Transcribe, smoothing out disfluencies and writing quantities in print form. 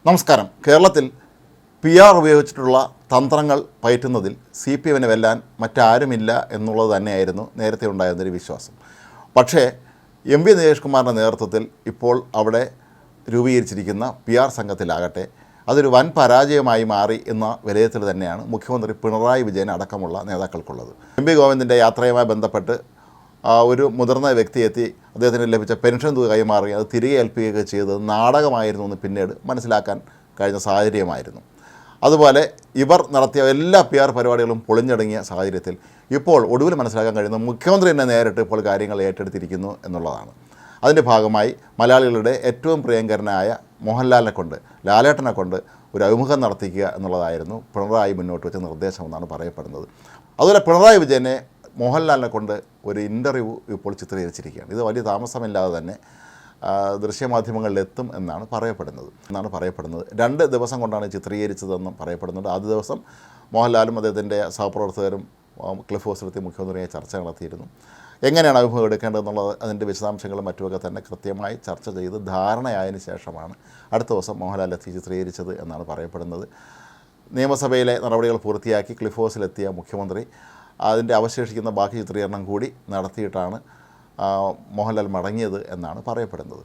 നമസ്കാരം. കേരളത്തിൽ P R ഉപയോഗിച്ചിട്ടുള്ള തന്ത്രങ്ങൾ പയറ്റുന്നതിൽ സി പി എമ്മിനെ വെല്ലാൻ മറ്റാരുമില്ല എന്നുള്ളത് തന്നെയായിരുന്നു നേരത്തെ ഉണ്ടായിരുന്നൊരു വിശ്വാസം. പക്ഷേ എം വി നികേഷ് കുമാറിൻ്റെ നേതൃത്വത്തിൽ ഇപ്പോൾ അവിടെ രൂപീകരിച്ചിരിക്കുന്ന പി ആർ സംഘത്തിലാകട്ടെ അതൊരു വൻ പരാജയമായി മാറി എന്ന വിലയിരുത്തൽ തന്നെയാണ് മുഖ്യമന്ത്രി പിണറായി വിജയൻ അടക്കമുള്ള നേതാക്കൾക്കുള്ളത്. എം വി ഗോവിന്ദൻ്റെ യാത്രയുമായി ബന്ധപ്പെട്ട് ഒരു മുതിർന്ന വ്യക്തി എത്തി അദ്ദേഹത്തിന് ലഭിച്ച പെൻഷൻ തുക കൈമാറി അത് തിരികെ ഏൽപ്പിക്കുകയൊക്കെ ചെയ്തത് നാടകമായിരുന്നു എന്ന് പിന്നീട് മനസ്സിലാക്കാൻ കഴിഞ്ഞ സാഹചര്യമായിരുന്നു. അതുപോലെ ഇവർ നടത്തിയ എല്ലാ പി ആർ പരിപാടികളും പൊളിഞ്ഞടങ്ങിയ സാഹചര്യത്തിൽ ഇപ്പോൾ ഒടുവിൽ മനസ്സിലാക്കാൻ കഴിയുന്നത് മുഖ്യമന്ത്രി തന്നെ നേരിട്ട് ഇപ്പോൾ കാര്യങ്ങൾ ഏറ്റെടുത്തിരിക്കുന്നു എന്നുള്ളതാണ്. അതിൻ്റെ ഭാഗമായി മലയാളികളുടെ ഏറ്റവും പ്രിയങ്കരനായ മോഹൻലാലിനെ കൊണ്ട്, ലാലേട്ടനെ കൊണ്ട് ഒരു അഭിമുഖം നടത്തിക്കുക എന്നുള്ളതായിരുന്നു പിണറായി മുന്നോട്ട് വെച്ച നിർദ്ദേശമെന്നാണ് പറയപ്പെടുന്നത്. അതുപോലെ പിണറായി വിജയനെ മോഹൻലാലിനെ കൊണ്ട് ഒരു ഇൻ്റർവ്യൂ ഇപ്പോൾ ചിത്രീകരിച്ചിരിക്കുകയാണ്. ഇത് വലിയ താമസമില്ലാതെ തന്നെ ദൃശ്യമാധ്യമങ്ങളിലെത്തും എന്നാണ് പറയപ്പെടുന്നത്. 2 ദിവസം കൊണ്ടാണ് ചിത്രീകരിച്ചതെന്നും പറയപ്പെടുന്നുണ്ട്. ആദ്യ ദിവസം മോഹൻലാലും അദ്ദേഹത്തിൻ്റെ സഹപ്രവർത്തകരും ക്ലിഫ് ഹൗസിലെത്തി മുഖ്യമന്ത്രിയെ ചർച്ച നടത്തിയിരുന്നു. എങ്ങനെയാണ് അഭിമുഖം എടുക്കേണ്ടതെന്നുള്ളത് അതിൻ്റെ വിശദാംശങ്ങളും മറ്റുമൊക്കെ തന്നെ കൃത്യമായി ചർച്ച ചെയ്ത് ധാരണയായതിനു ശേഷമാണ് അടുത്ത ദിവസം മോഹൻലാലെത്തി ചിത്രീകരിച്ചത് എന്നാണ് പറയപ്പെടുന്നത്. നിയമസഭയിലെ നടപടികൾ പൂർത്തിയാക്കി ക്ലിഫ് ഹൗസിലെത്തിയ മുഖ്യമന്ത്രി അതിൻ്റെ അവശേഷിക്കുന്ന ബാക്കി ചിത്രീകരണം കൂടി നടത്തിയിട്ടാണ് മോഹൻലാൽ മടങ്ങിയത് എന്നാണ് പറയപ്പെടുന്നത്.